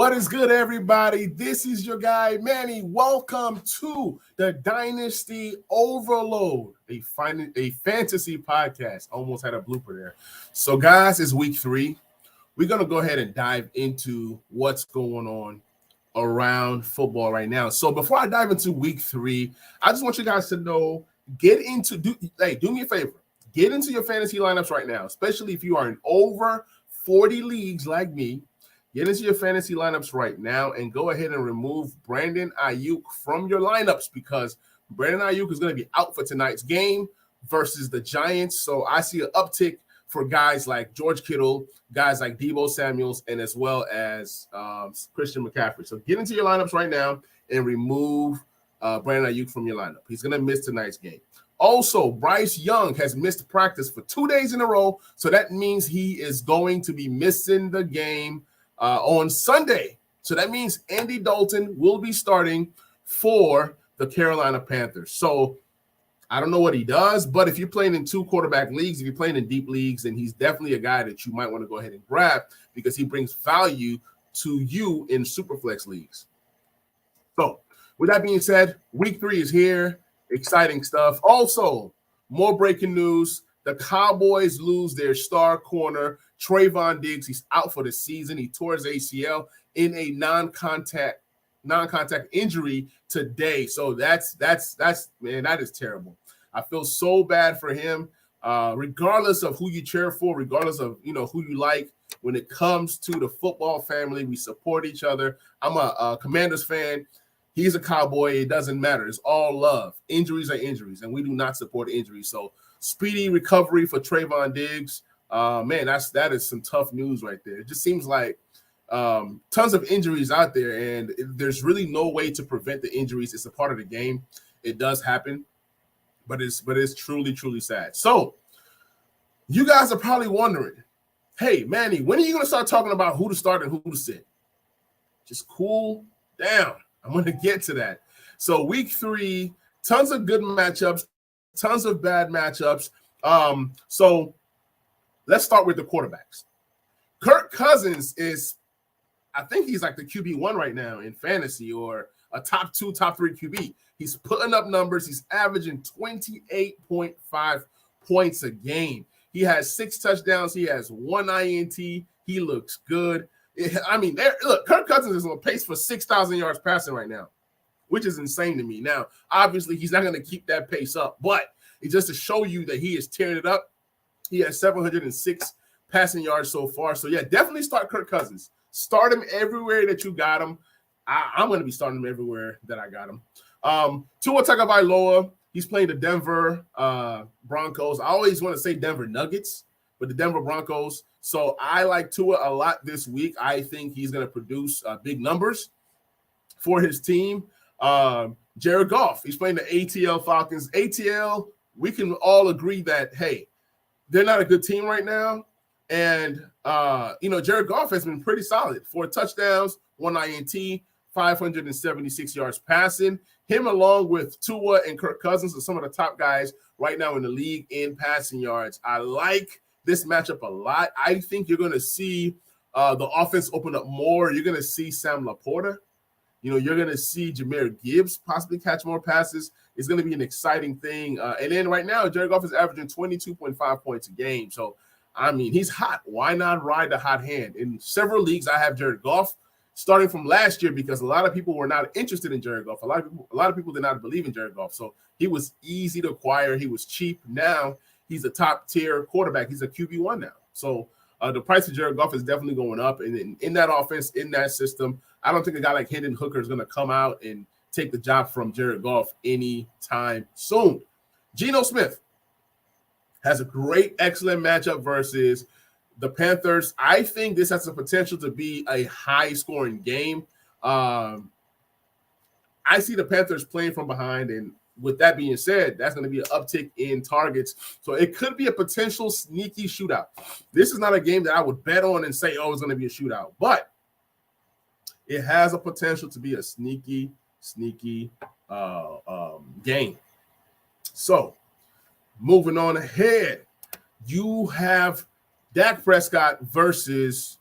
What is good, everybody? This is your guy, Manny. Welcome to the Dynasty Overload, a fantasy podcast. Almost had a blooper there. So, guys, it's week 3. We're going to go ahead and dive into what's going on around football right now. So, before I dive into week 3, I just want you guys to know, do me a favor. Get into your fantasy lineups right now, especially if you are in over 40 leagues like me. Get into your fantasy lineups right now and go ahead and remove Brandon Aiyuk from your lineups because Brandon Aiyuk is going to be out for tonight's game versus the Giants. So I see an uptick for guys like George Kittle, guys like Deebo Samuels, and as well as Christian McCaffrey. So get into your lineups right now and remove Brandon Aiyuk from your lineup. He's going to miss tonight's game. Also, Bryce Young has missed practice for 2 days in a row. So that means he is going to be missing the game on Sunday. So that means Andy Dalton will be starting for the Carolina Panthers. So I don't know what he does, but if you're playing in 2 quarterback leagues, if you're playing in deep leagues, then he's definitely a guy that you might want to go ahead and grab because he brings value to you in Superflex leagues. So with that being said, week 3 is here. Exciting stuff. Also, more breaking news. The Cowboys lose their star corner, Trayvon Diggs. He's out for the season. He tore his ACL in a non-contact injury today. So that's man, that is terrible. I feel so bad for him. Regardless of who you cheer for, regardless of who you like, when it comes to the football family, we support each other. I'm a Commanders fan. He's a Cowboy. It doesn't matter. It's all love. Injuries are injuries, and we do not support injuries. So speedy recovery for Trayvon Diggs. Man, that is some tough news right there. It just seems like tons of injuries out there, and there's really no way to prevent the injuries. It's a part of the game. It does happen, but it's truly, truly sad. So you guys are probably wondering, hey, Manny, when are you going to start talking about who to start and who to sit? Just cool down. I'm going to get to that. So week 3, tons of good matchups, tons of bad matchups. So let's start with the quarterbacks. Kirk Cousins I think he's like the QB1 right now in fantasy, or a top 2, top 3 QB. He's putting up numbers. He's averaging 28.5 points a game. He has 6 touchdowns. He has 1 INT. He looks good. Look, Kirk Cousins is on pace for 6,000 yards passing right now, which is insane to me. Now, obviously, he's not going to keep that pace up, but it's just to show you that he is tearing it up. He has 706 passing yards so far. So, yeah, definitely start Kirk Cousins. Start him everywhere that you got him. I'm going to be starting him everywhere that I got him. Tua Tagovailoa, he's playing the Denver Broncos. I always want to say Denver Nuggets, but the Denver Broncos. So I like Tua a lot this week. I think he's going to produce big numbers for his team. Jared Goff, he's playing the ATL Falcons. ATL, we can all agree that, hey, they're not a good team right now. And, Jared Goff has been pretty solid. 4 touchdowns, 1 INT, 576 yards passing. Him along with Tua and Kirk Cousins are some of the top guys right now in the league in passing yards. I like this matchup a lot. I think you're going to see the offense open up more. You're going to see Sam Laporta. You're going to see Jahmyr Gibbs possibly catch more passes. It's going to be an exciting thing. And then right now, Jared Goff is averaging 22.5 points a game. So, he's hot. Why not ride the hot hand? In several leagues, I have Jared Goff starting from last year because a lot of people were not interested in Jared Goff. A lot of people did not believe in Jared Goff. So he was easy to acquire. He was cheap. Now he's a top-tier quarterback. He's a QB1 now. So the price of Jared Goff is definitely going up. And in that offense, in that system, I don't think a guy like Hendon Hooker is going to come out and take the job from Jared Goff anytime soon. Geno Smith has a great, excellent matchup versus the Panthers. I think this has the potential to be a high-scoring game. I see the Panthers playing from behind, and with that being said, that's going to be an uptick in targets. So it could be a potential sneaky shootout. This is not a game that I would bet on and say, it's going to be a shootout. But it has a potential to be a sneaky game. So moving on ahead, you have Dak Prescott versus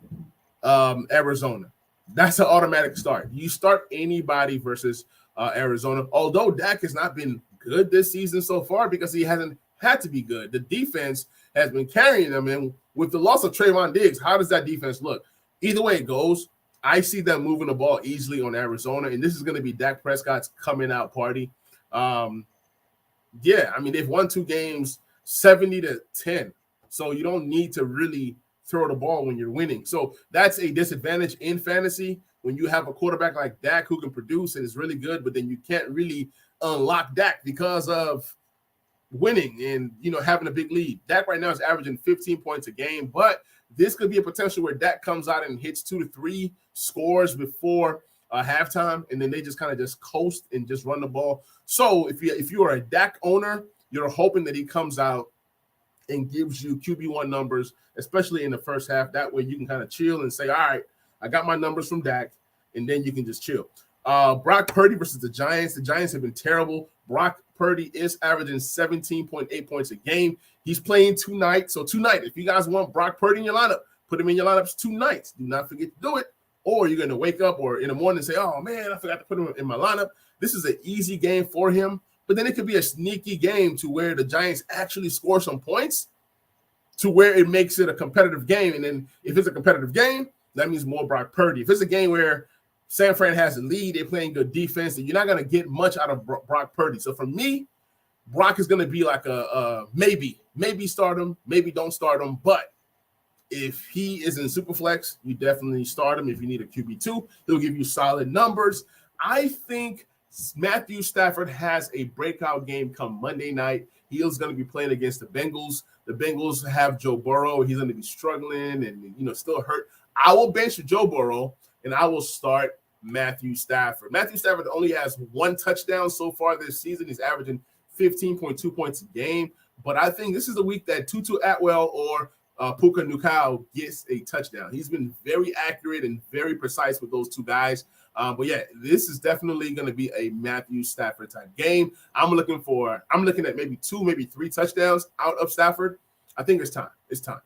Arizona. That's an automatic start. You start anybody versus Arizona, although Dak has not been good this season so far because he hasn't had to be good. The defense has been carrying them, and with the loss of Trayvon Diggs, how does that defense look? Either way it goes, I see them moving the ball easily on Arizona, and this is going to be Dak Prescott's coming out party. Yeah, I mean, they've won 2 games 70-10, so you don't need to really throw the ball when you're winning. So that's a disadvantage in fantasy when you have a quarterback like Dak who can produce and is really good, but then you can't really unlock Dak because of winning and, having a big lead. Dak right now is averaging 15 points a game, but this could be a potential where Dak comes out and hits 2 to 3 scores before halftime, and then they just kind of just coast and just run the ball. So if you are a Dak owner, you're hoping that he comes out and gives you QB1 numbers, especially in the first half. That way you can kind of chill and say, all right, I got my numbers from Dak, and then you can just chill. Brock Purdy versus the Giants. The Giants have been terrible. Brock Purdy is averaging 17.8 points a game. He's playing tonight. So tonight, if you guys want Brock Purdy in your lineup, put him in your lineups tonight. Do not forget to do it. Or you're going to wake up or in the morning and say, oh, man, I forgot to put him in my lineup. This is an easy game for him. But then it could be a sneaky game to where the Giants actually score some points to where it makes it a competitive game. And then if it's a competitive game, that means more Brock Purdy. If it's a game where San Fran has a lead, they're playing good defense, and you're not going to get much out of Brock Purdy. So for me, Brock is going to be like a maybe start him, maybe don't start him. But if he is in Superflex, you definitely start him. If you need a QB2, he'll give you solid numbers. I think Matthew Stafford has a breakout game come Monday night. He is going to be playing against the Bengals. The Bengals have Joe Burrow. He's going to be struggling and, still hurt. I will bench Joe Burrow, and I will start Matthew Stafford. Matthew Stafford only has 1 touchdown so far this season. He's averaging 15.2 points a game. But I think this is the week that Tutu Atwell or Puka Nacua gets a touchdown. He's been very accurate and very precise with those 2 guys. But yeah, this is definitely going to be a Matthew Stafford type game. I'm looking at maybe 2, maybe 3 touchdowns out of Stafford. I think it's time. It's time.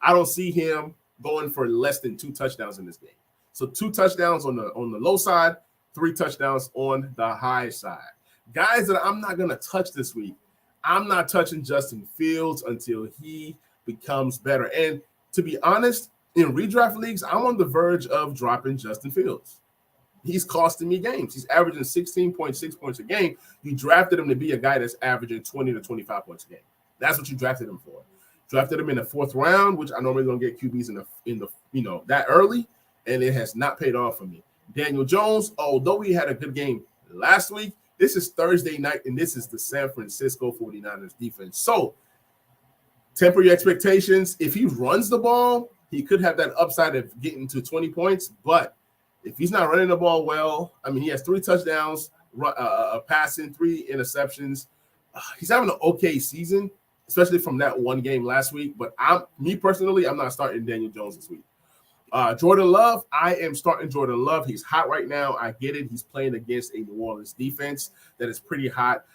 I don't see him going for less than 2 touchdowns in this game. So 2 touchdowns on the low side, 3 touchdowns on the high side. Guys that I'm not going to touch this week, I'm not touching Justin Fields until he becomes better. And to be honest, in redraft leagues, I'm on the verge of dropping Justin Fields. He's costing me games. He's averaging 16.6 points a game. You drafted him to be a guy that's averaging 20 to 25 points a game. That's what you drafted him for. Drafted him in the 4th round, which I normally don't get QBs in the that early, and it has not paid off for me. Daniel Jones, although he had a good game last week, this is Thursday night, and this is the San Francisco 49ers defense. So temper your expectations. If he runs the ball, he could have that upside of getting to 20 points, but if he's not running the ball well, I mean, he has 3 touchdowns, passing, 3 interceptions. He's having an okay season, especially from that one game last week. But I'm not starting Daniel Jones this week. Jordan Love, I am starting Jordan Love. He's hot right now. I get it. He's playing against a New Orleans defense that is pretty hot.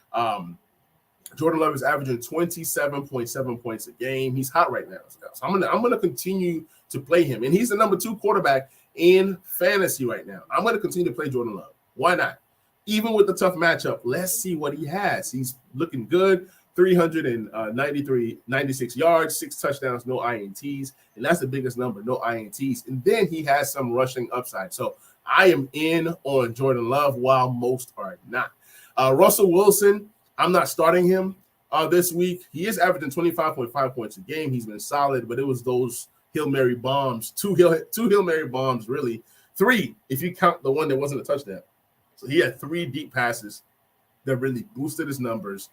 Jordan Love is averaging 27.7 points a game. He's hot right now. So I'm gonna continue to play him, and he's the number 2 quarterback in fantasy right now. I'm going to continue to play Jordan Love. Why not? Even with the tough matchup, let's see what he has. He's looking good. 96 yards, 6 touchdowns, no INTs, and that's the biggest number, no INTs. And then he has some rushing upside. So I am in on Jordan Love while most are not. Russell Wilson, I'm not starting him this week. He is averaging 25.5 points a game. He's been solid, but it was those Hail Mary bombs, two Hail Mary bombs, really. 3, if you count the one that wasn't a touchdown. So he had 3 deep passes that really boosted his numbers.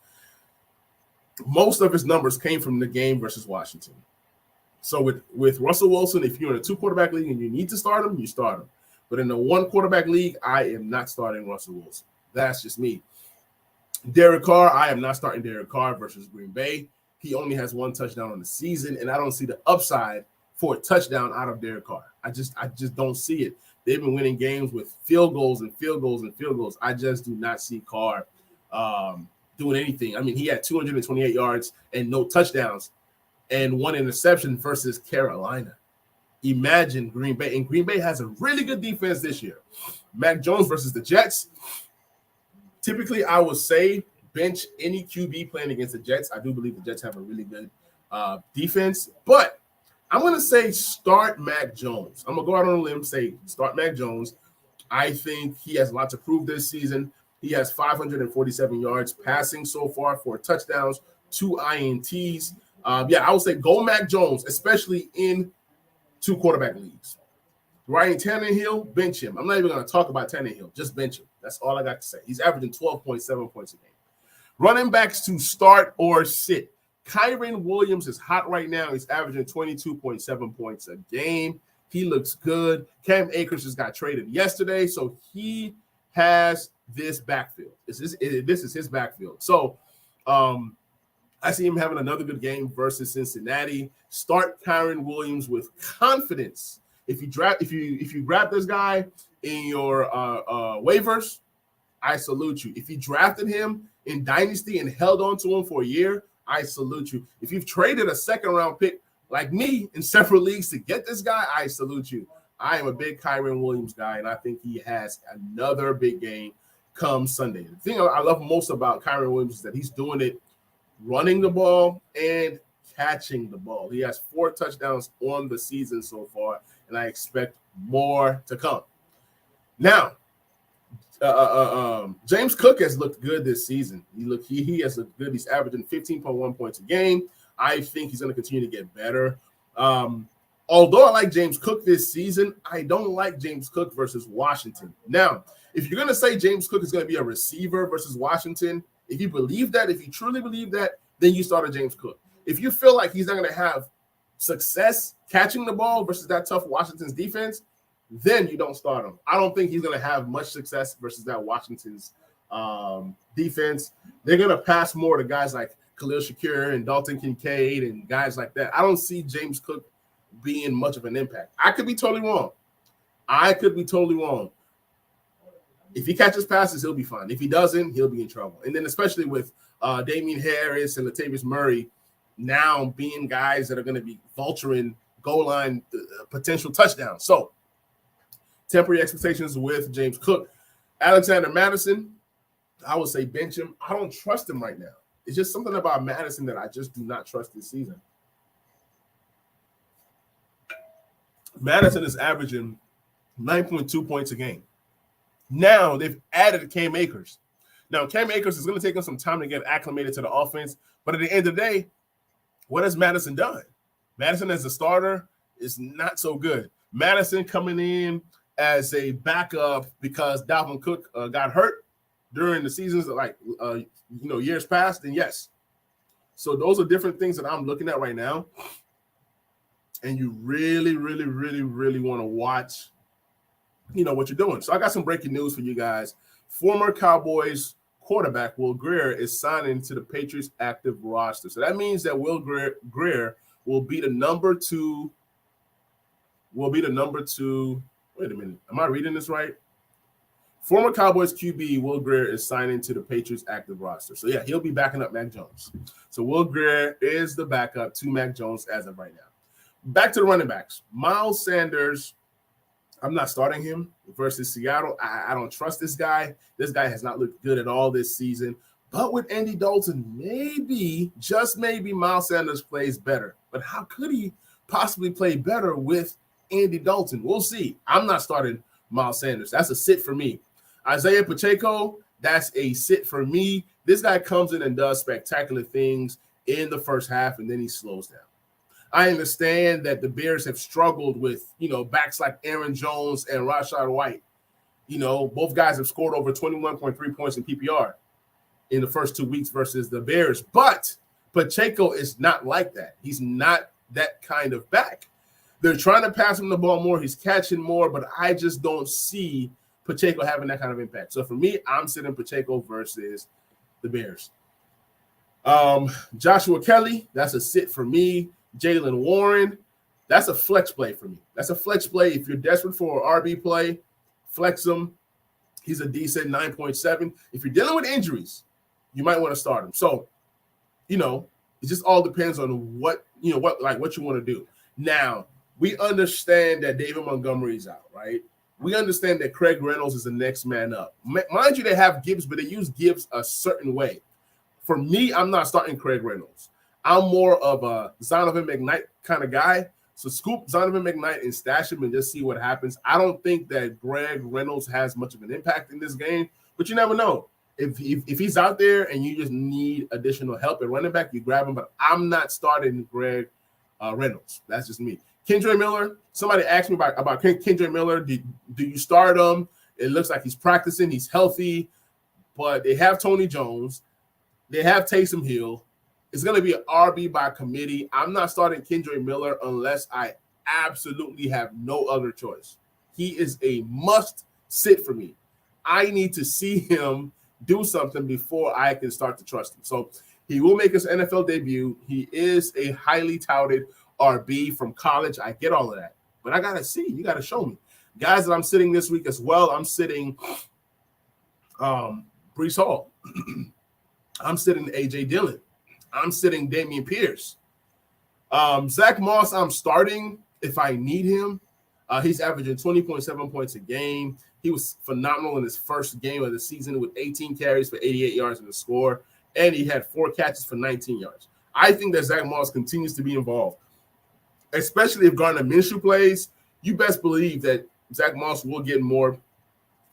Most of his numbers came from the game versus Washington. So with Russell Wilson, if you're in a 2-quarterback league and you need to start him, you start him. But in a 1-quarterback league, I am not starting Russell Wilson. That's just me. Derek Carr, I am not starting Derek Carr versus Green Bay. He only has 1 touchdown on the season, and I don't see the upside for a touchdown out of Derek Carr. I just don't see it. They've been winning games with field goals and field goals and field goals. I just do not see Carr doing anything. I mean, he had 228 yards and no touchdowns and 1 interception versus Carolina. imagine Green Bay. And Green Bay has a really good defense this year. Mac Jones versus the Jets. Typically, I would say bench any QB playing against the Jets. I do believe the Jets have a really good defense. But I'm going to say start Mac Jones. I'm going to go out on a limb, say start Mac Jones. I think he has a lot to prove this season. He has 547 yards passing so far, 4 touchdowns, 2 INTs. I would say go Mac Jones, especially in 2 quarterback leagues. Ryan Tannehill, bench him. I'm not even going to talk about Tannehill. Just bench him. That's all I got to say. He's averaging 12.7 points a game. Running backs to start or sit. Kyren Williams is hot right now. He's averaging 22.7 points a game. He looks good. Cam Akers just got traded yesterday, so he has this backfield. This is his backfield. So I see him having another good game versus Cincinnati. Start Kyren Williams with confidence. If you grab this guy in your waivers, I salute you. If you drafted him in Dynasty and held on to him for a year, I salute you. If you've traded a second-round pick like me in several leagues to get this guy, I salute you. I am a big Kyren Williams guy, and I think he has another big game come Sunday. The thing I love most about Kyren Williams is that he's doing it running the ball and catching the ball. He has 4 touchdowns on the season so far, and I expect more to come. Now, James Cook has looked good this season. He has looked good. He's averaging 15.1 points a game. I think he's going to continue to get better. Although I like James Cook this season, I don't like James Cook versus Washington. Now, if you're going to say James Cook is going to be a receiver versus Washington, if you truly believe that, then you start a James Cook. If you feel like he's not going to have success catching the ball versus that tough Washington's defense, then you don't start him. I don't think he's going to have much success versus that Washington's defense. They're going to pass more to guys like Khalil Shakir and Dalton Kincaid and guys like that. I don't see James Cook being much of an impact. I could be totally wrong. If he catches passes, he'll be fine. If he doesn't, he'll be in trouble. And then especially with Damian Harris and Latavius Murray now being guys that are going to be vulturing goal line potential touchdowns. So temporary expectations with James Cook. Alexander Mattison, I would say bench him. I don't trust him right now. It's just something about Madison that I just do not trust this season. Madison is averaging 9.2 points a game. Now they've added Cam Akers. Now, Cam Akers is going to take him some time to get acclimated to the offense. But at the end of the day, what has Madison done? Madison as a starter is not so good. Madison coming in as a backup because Dalvin Cook got hurt during the seasons years past, and yes. So those are different things that I'm looking at right now. And you really, really, really, really want to watch, what you're doing. So I got some breaking news for you guys. Former Cowboys quarterback Will Grier is signing to the Patriots active roster. So that means that Will Grier will be the number 2. Wait a minute. Am I reading this right? Former Cowboys QB Will Grier is signing to the Patriots active roster. So, yeah, he'll be backing up Mac Jones. So, Will Grier is the backup to Mac Jones as of right now. Back to the running backs. Miles Sanders, I'm not starting him versus Seattle. I don't trust this guy. This guy has not looked good at all this season. But with Andy Dalton, maybe, just maybe, Miles Sanders plays better. But how could he possibly play better with Andy Dalton? We'll see. I'm not starting Miles Sanders. That's a sit for me. Isaiah Pacheco, that's a sit for me. This guy comes in and does spectacular things in the first half, and then he slows down. I understand that the Bears have struggled with, backs like Aaron Jones and Rachaad White. Both guys have scored over 21.3 points in PPR in the first 2 weeks versus the Bears. But Pacheco is not like that. He's not that kind of back. They're trying to pass him the ball more. He's catching more, but I just don't see Pacheco having that kind of impact. So for me, I'm sitting Pacheco versus the Bears. Joshua Kelly, that's a sit for me. Jaylen Warren, that's a flex play for me. That's a flex play. If you're desperate for an RB play, flex him. He's a decent 9.7. If you're dealing with injuries, you might want to start him. So, it just all depends on what you want to do. Now, we understand that David Montgomery's out, right? We understand that Craig Reynolds is the next man up. Mind you, they have Gibbs, but they use Gibbs a certain way. For me, I'm not starting Craig Reynolds. I'm more of a Zonovan McKnight kind of guy. So scoop Zonovan McKnight and stash him and just see what happens. I don't think that Greg Reynolds has much of an impact in this game, but you never know. If he's out there and you just need additional help at running back, you grab him. But I'm not starting Greg Reynolds. That's just me. Kendre Miller, somebody asked me about Kendre Miller. Do you start him? It looks like he's practicing. He's healthy. But they have Tony Jones. They have Taysom Hill. It's going to be an RB by committee. I'm not starting Kendre Miller unless I absolutely have no other choice. He is a must sit for me. I need to see him do something before I can start to trust him. So he will make his NFL debut. He is a highly touted RB from college. I get all of that. But I got to see. You got to show me. Guys that I'm sitting this week as well, I'm sitting Breece Hall. I'm sitting A.J. Dillon. I'm sitting Dameon Pierce. Zach Moss, I'm starting if I need him. He's averaging 20.7 points a game. He was phenomenal in his first game of the season with 18 carries for 88 yards in the score, and he had 4 catches for 19 yards. I think that Zach Moss continues to be involved, especially if Gardner Minshew plays. You best believe that Zach Moss will get more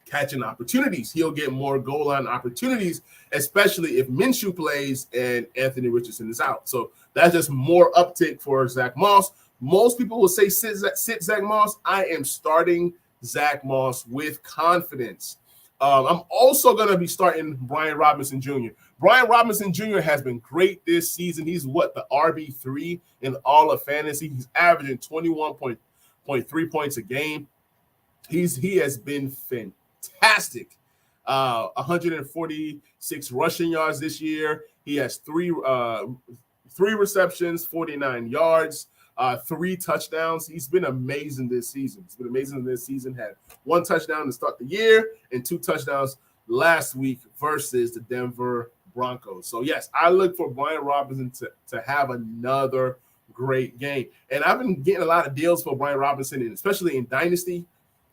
catching opportunities. He'll get more goal line opportunities, especially if Minshew plays and Anthony Richardson is out. So that's just more uptick for Zach Moss. Most people will say sit Zach Moss. I am starting Zach Moss with confidence. I'm also going to be starting Brian Robinson Jr. Brian Robinson Jr. has been great this season. He's the RB3 in all of fantasy. He's averaging 21.3 points a game. He has been fantastic. 146 rushing yards this year. He has three receptions, 49 yards, 3 touchdowns. He's been amazing this season. Had 1 touchdown to start the year and 2 touchdowns last week versus the Denver Broncos. So, yes, I look for Brian Robinson to have another great game. And I've been getting a lot of deals for Brian Robinson, and especially in Dynasty.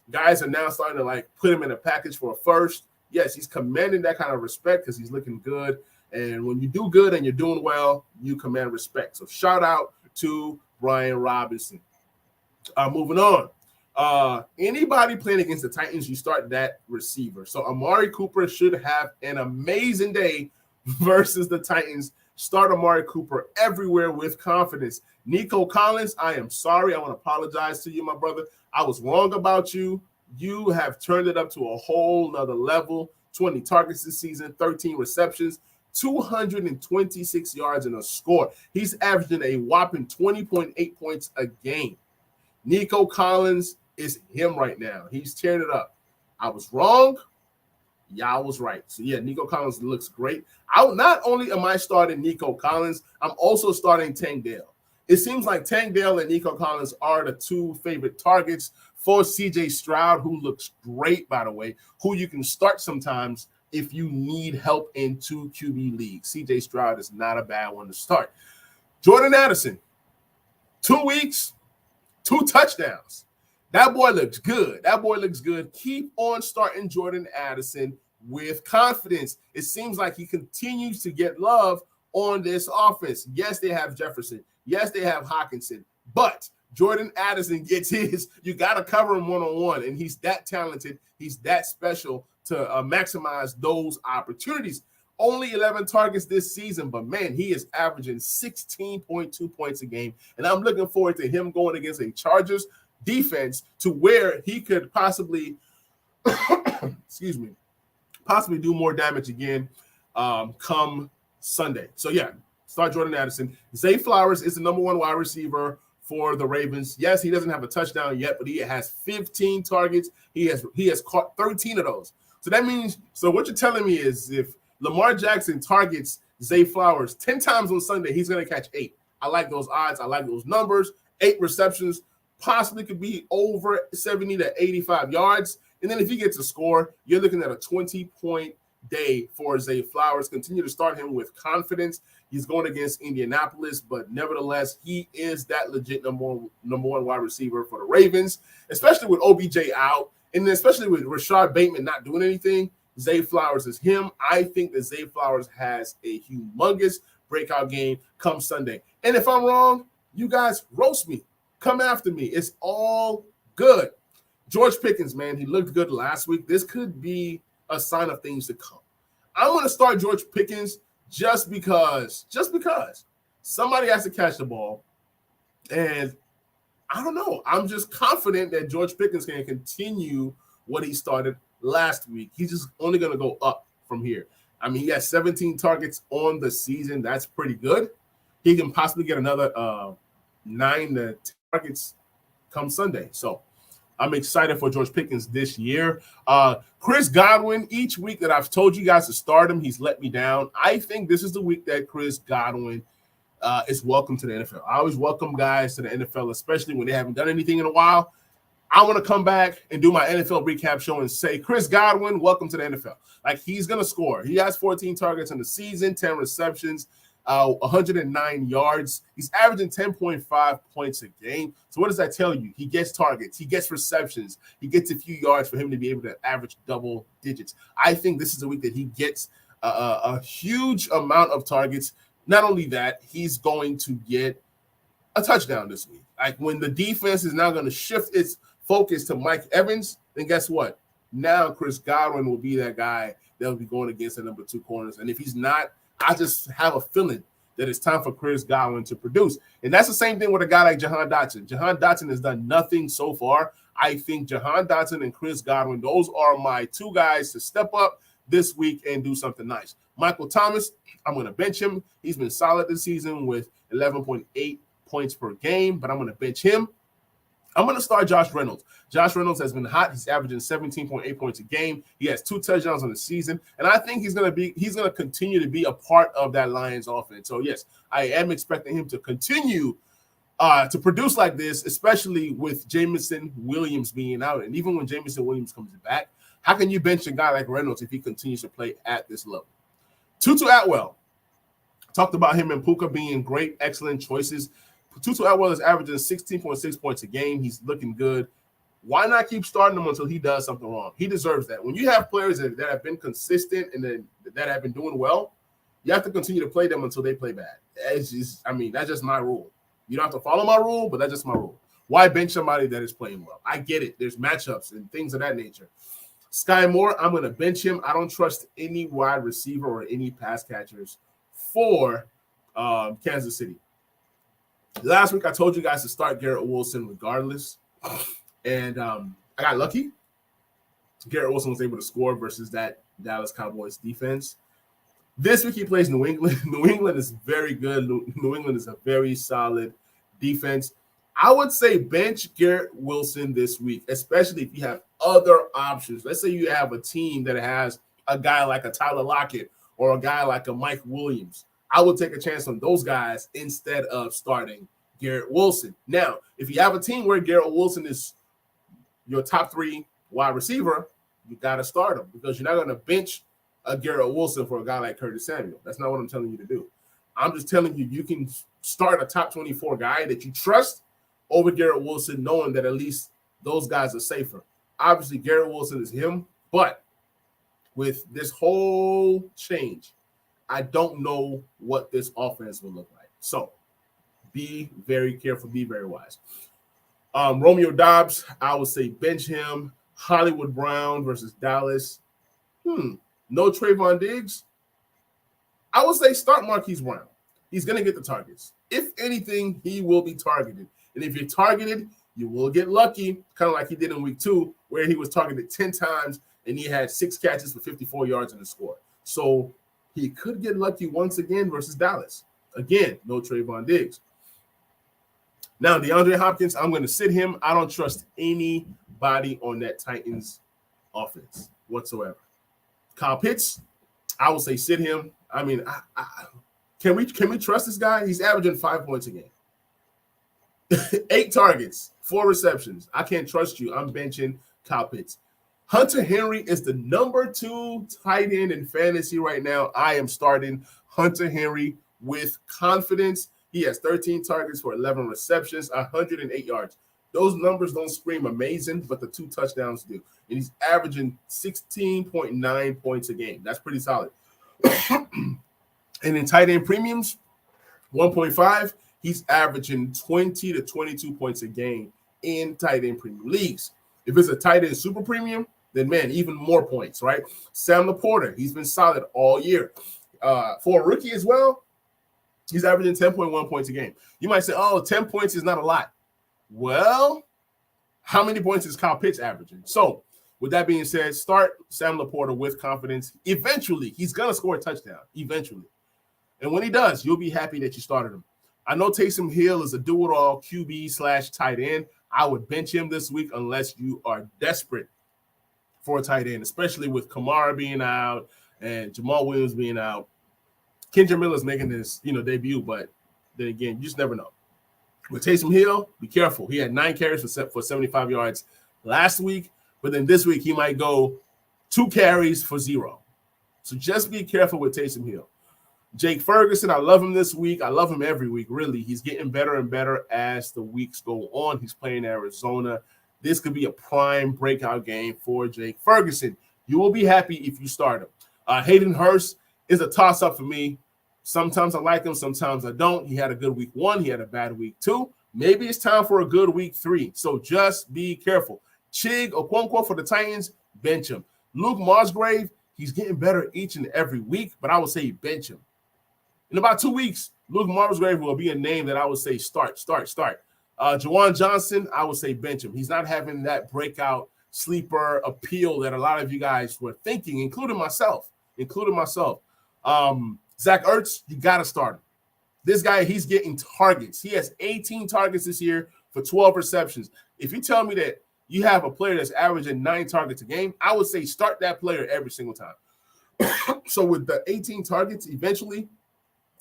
Guys are now starting to put him in a package for a first. Yes, he's commanding that kind of respect because he's looking good. And when you do good and you're doing well, you command respect. So shout out to Brian Robinson. Moving on. Anybody playing against the Titans, you start that receiver. So Amari Cooper should have an amazing day versus the Titans. Start Amari Cooper everywhere with confidence. Nico Collins, I am sorry. I want to apologize to you, my brother. I was wrong about you. You have turned it up to a whole nother level. 20 targets this season, 13 receptions, 226 yards and a score. He's averaging a whopping 20.8 points a game. Nico Collins is him right now. He's tearing it up. I was wrong. Y'all was right. So, yeah, Nico Collins looks great. Not only am I starting Nico Collins, I'm also starting Tank Dell. It seems like Tank Dell and Nico Collins are the 2 favorite targets for C.J. Stroud, who looks great, by the way, who you can start sometimes if you need help in 2 QB leagues. C.J. Stroud is not a bad one to start. Jordan Addison, 2 weeks, 2 touchdowns. That boy looks good. Keep on starting Jordan Addison with confidence. It seems like he continues to get love on this offense. Yes, they have Jefferson. Yes, they have Hockenson. But Jordan Addison gets his. You got to cover him one-on-one, and he's that talented. He's that special to maximize those opportunities. Only 11 targets this season, but, man, he is averaging 16.2 points a game, and I'm looking forward to him going against a Chargers defense to where he could possibly possibly do more damage again come Sunday. So, yeah, start Jordan Addison. Zay Flowers is the number 1 wide receiver for the Ravens. Yes, he doesn't have a touchdown yet, but he has 15 targets. He has caught 13 of those. So that means, so what you're telling me is if Lamar Jackson targets Zay Flowers 10 times on Sunday, he's going to catch 8. I like those odds. I like those numbers. 8 receptions, possibly could be over 70 to 85 yards. And then if he gets a score, you're looking at a 20-point day for Zay Flowers. Continue to start him with confidence. He's going against Indianapolis, but nevertheless, he is that legit number one wide receiver for the Ravens, especially with OBJ out, and especially with Rashad Bateman not doing anything. Zay Flowers is him. I think that Zay Flowers has a humongous breakout game come Sunday. And if I'm wrong, you guys roast me. Come after me. It's all good. George Pickens, man, he looked good last week. This could be a sign of things to come. I'm going to start George Pickens just because somebody has to catch the ball. And I don't know. I'm just confident that George Pickens can continue what he started last week. He's just only going to go up from here. I mean, he has 17 targets on the season. That's pretty good. He can possibly get another 9 to 10 targets come Sunday. So I'm excited for George Pickens this year. Chris Godwin, each week that I've told you guys to start him, he's let me down. I think this is the week that Chris Godwin is welcome to the NFL. I always welcome guys to the NFL, especially when they haven't done anything in a while. I want to come back and do my NFL recap show and say, Chris Godwin, welcome to the NFL. Like, he's going to score. He has 14 targets in the season, 10 receptions, 109 yards. He's averaging 10.5 points a game. So what does that tell you? He gets targets. He gets receptions. He gets a few yards for him to be able to average double digits. I think this is a week that he gets a huge amount of targets. Not only that, he's going to get a touchdown this week. Like, when the defense is now going to shift its focus to Mike Evans, then guess what? Now Chris Godwin will be that guy that will be going against the number 2 corners. And if he's not, I just have a feeling that it's time for Chris Godwin to produce. And that's the same thing with a guy like Jahan Dotson. Jahan Dotson has done nothing so far. I think Jahan Dotson and Chris Godwin, those are my 2 guys to step up this week and do something nice. Michael Thomas, I'm going to bench him. He's been solid this season with 11.8 points per game, but I'm going to bench him. I'm going to start Josh Reynolds. Josh Reynolds has been hot. He's averaging 17.8 points a game. He has 2 touchdowns on the season, and I think he's going to continue to be a part of that Lions offense. So yes, I am expecting him to continue to produce like this, especially with Jameson Williams being out. And even when Jameson Williams comes back, how can you bench a guy like Reynolds if he continues to play at this level? Tutu Atwell. Talked about him and Puka being great, excellent choices. Tutu Atwell is averaging 16.6 points a game. He's looking good. Why not keep starting him until he does something wrong? He deserves that. When you have players that have been consistent and that have been doing well, you have to continue to play them until they play bad. That's just my rule. You don't have to follow my rule, but that's just my rule. Why bench somebody that is playing well? I get it. There's matchups and things of that nature. Sky Moore, I'm going to bench him. I don't trust any wide receiver or any pass catchers for Kansas City. Last week, I told you guys to start Garrett Wilson regardless, and I got lucky. Garrett Wilson was able to score versus that Dallas Cowboys defense. This week, he plays New England. New England is very good. New England is a very solid defense. I would say bench Garrett Wilson this week, especially if you have other options. Let's say you have a team that has a guy like a Tyler Lockett or a guy like a Mike Williams. I would take a chance on those guys instead of starting Garrett Wilson. Now, if you have a team where Garrett Wilson is your top 3 wide receiver, you got to start him because you're not going to bench a Garrett Wilson for a guy like Curtis Samuel. That's not what I'm telling you to do. I'm just telling you, you can start a top 24 guy that you trust over Garrett Wilson, knowing that at least those guys are safer. Obviously, Garrett Wilson is him, but with this whole change, I don't know what this offense will look like. So be very careful, be very wise. Romeo Doubs, I would say bench him. Hollywood Brown versus Dallas. No Trayvon Diggs. I would say start Marquise Brown. He's going to get the targets. If anything, he will be targeted. And if you're targeted, you will get lucky, kind of like he did in week 2, where he was targeted 10 times and he had 6 catches for 54 yards in the score. So he could get lucky once again versus Dallas. Again, no Trayvon Diggs. Now, DeAndre Hopkins, I'm going to sit him. I don't trust anybody on that Titans offense whatsoever. Kyle Pitts, I will say sit him. I mean, can we trust this guy? He's averaging 5 points a game. 8 targets, 4 receptions. I can't trust you. I'm benching Kyle Pitts. Hunter Henry is the number 2 tight end in fantasy right now. I am starting Hunter Henry with confidence. He has 13 targets for 11 receptions, 108 yards. Those numbers don't scream amazing, but the 2 touchdowns do. And he's averaging 16.9 points a game. That's pretty solid. And in tight end premiums, 1.5, he's averaging 20 to 22 points a game in tight end premium leagues. If it's a tight end super premium, then man, even more points, right? Sam Laporta, he's been solid all year. For a rookie as well, he's averaging 10.1 points a game. You might say, oh, 10 points is not a lot. Well, how many points is Kyle Pitts averaging? So, with that being said, start Sam Laporta with confidence. Eventually, he's going to score a touchdown, eventually. And when he does, you'll be happy that you started him. I know Taysom Hill is a do-it-all QB/tight end. I would bench him this week unless you are desperate for a tight end, especially with Kamara being out and Jamal Williams being out. Kendra Miller's making his debut, but then again, you just never know. With Taysom Hill, be careful. He had 9 carries for 75 yards last week, but then this week he might go 2 carries for 0. So just be careful with Taysom Hill. Jake Ferguson, I love him this week. I love him every week, really. He's getting better and better as the weeks go on. He's playing Arizona. This could be a prime breakout game for Jake Ferguson. You will be happy if you start him. Hayden Hurst is a toss-up for me. Sometimes I like him, sometimes I don't. He had a good week 1. He had a bad week 2. Maybe it's time for a good week 3. So just be careful. Chig Okonkwo for the Titans, bench him. Luke Musgrave, he's getting better each and every week, but I would say bench him. In about 2 weeks, Luke Musgrave will be a name that I would say start. Juwan Johnson, I would say bench him. He's not having that breakout sleeper appeal that a lot of you guys were thinking, including myself. Zach Ertz, you got to start him. This guy, he's getting targets. He has 18 targets this year for 12 receptions. If you tell me that you have a player that's averaging 9 targets a game, I would say start that player every single time. So with the 18 targets, eventually,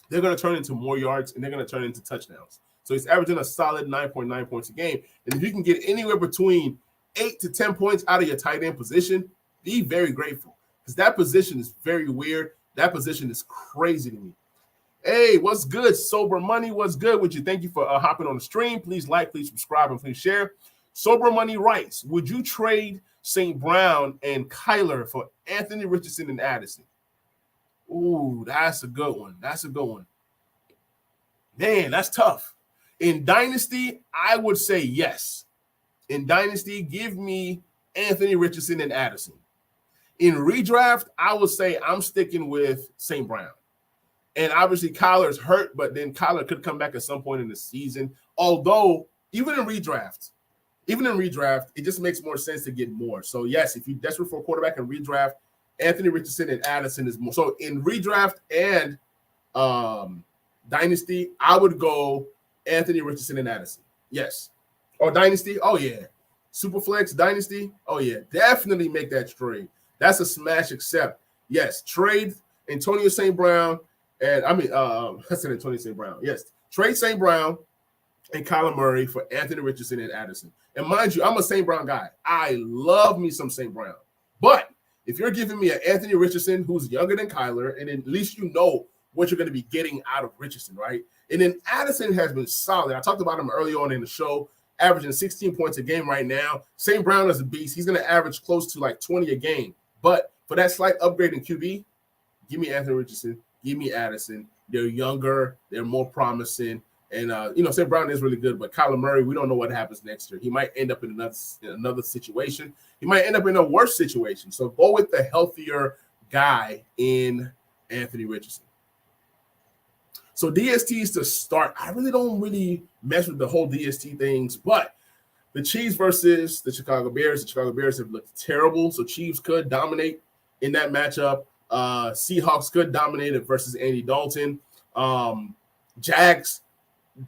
they're going to turn into more yards, and they're going to turn into touchdowns. So he's averaging a solid 9.9 points a game. And if you can get anywhere between 8 to 10 points out of your tight end position, be very grateful, because that position is very weird. That position is crazy to me. Hey, what's good? Sober Money, what's good with you? Thank you for hopping on the stream. Please like, please subscribe, and please share. Sober Money writes, would you trade St. Brown and Kyler for Anthony Richardson and Addison? Ooh, that's a good one. Man, that's tough. In Dynasty, I would say yes. In Dynasty, give me Anthony Richardson and Addison. In redraft, I would say I'm sticking with St. Brown. And obviously, Kyler's hurt, but then Kyler could come back at some point in the season. Although, even in redraft, it just makes more sense to get more. So, yes, if you're desperate for a quarterback in redraft, Anthony Richardson and Addison is more. So, in redraft and Dynasty, I would go Anthony Richardson and Addison. Yes. Or Dynasty? Oh, yeah. Superflex, Dynasty? Oh, yeah. Definitely make that trade. That's a smash accept. Yes. Trade Antonio St. Brown. And I said Antonio St. Brown. Yes. Trade St. Brown and Kyler Murray for Anthony Richardson and Addison. And mind you, I'm a St. Brown guy. I love me some St. Brown. But if you're giving me an Anthony Richardson who's younger than Kyler, and at least you know what you're going to be getting out of Richardson, right? And then Addison has been solid. I talked about him early on in the show, averaging 16 points a game right now. St. Brown is a beast. He's going to average close to like 20 a game. But for that slight upgrade in QB, give me Anthony Richardson, give me Addison. They're younger. They're more promising. And, St. Brown is really good. But Kyler Murray, we don't know what happens next year. He might end up in another situation. He might end up in a worse situation. So go with the healthier guy in Anthony Richardson. So DSTs to start. I really don't mess with the whole DST things, but the Chiefs versus the Chicago Bears. The Chicago Bears have looked terrible, so Chiefs could dominate in that matchup. Seahawks could dominate it versus Andy Dalton. Jags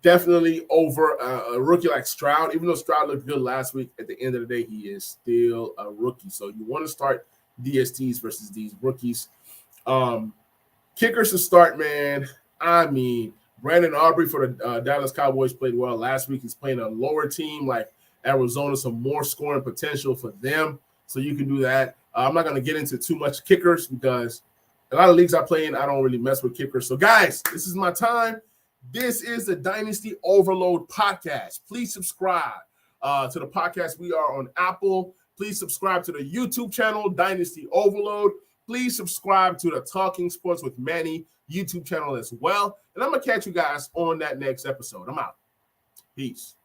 definitely over a rookie like Stroud. Even though Stroud looked good last week, at the end of the day, he is still a rookie. So you want to start DSTs versus these rookies. Kickers to start, man. I mean, Brandon Aubrey for the Dallas Cowboys played well last week. He's playing a lower team like Arizona, some more scoring potential for them. So you can do that. I'm not going to get into too much kickers because a lot of leagues I play in, I don't really mess with kickers. So, guys, this is my time. This is the Dynasty Overload podcast. Please subscribe to the podcast. We are on Apple. Please subscribe to the YouTube channel, Dynasty Overload. Please subscribe to the Talking Sports with Manny YouTube channel as well. And I'm going to catch you guys on that next episode. I'm out. Peace.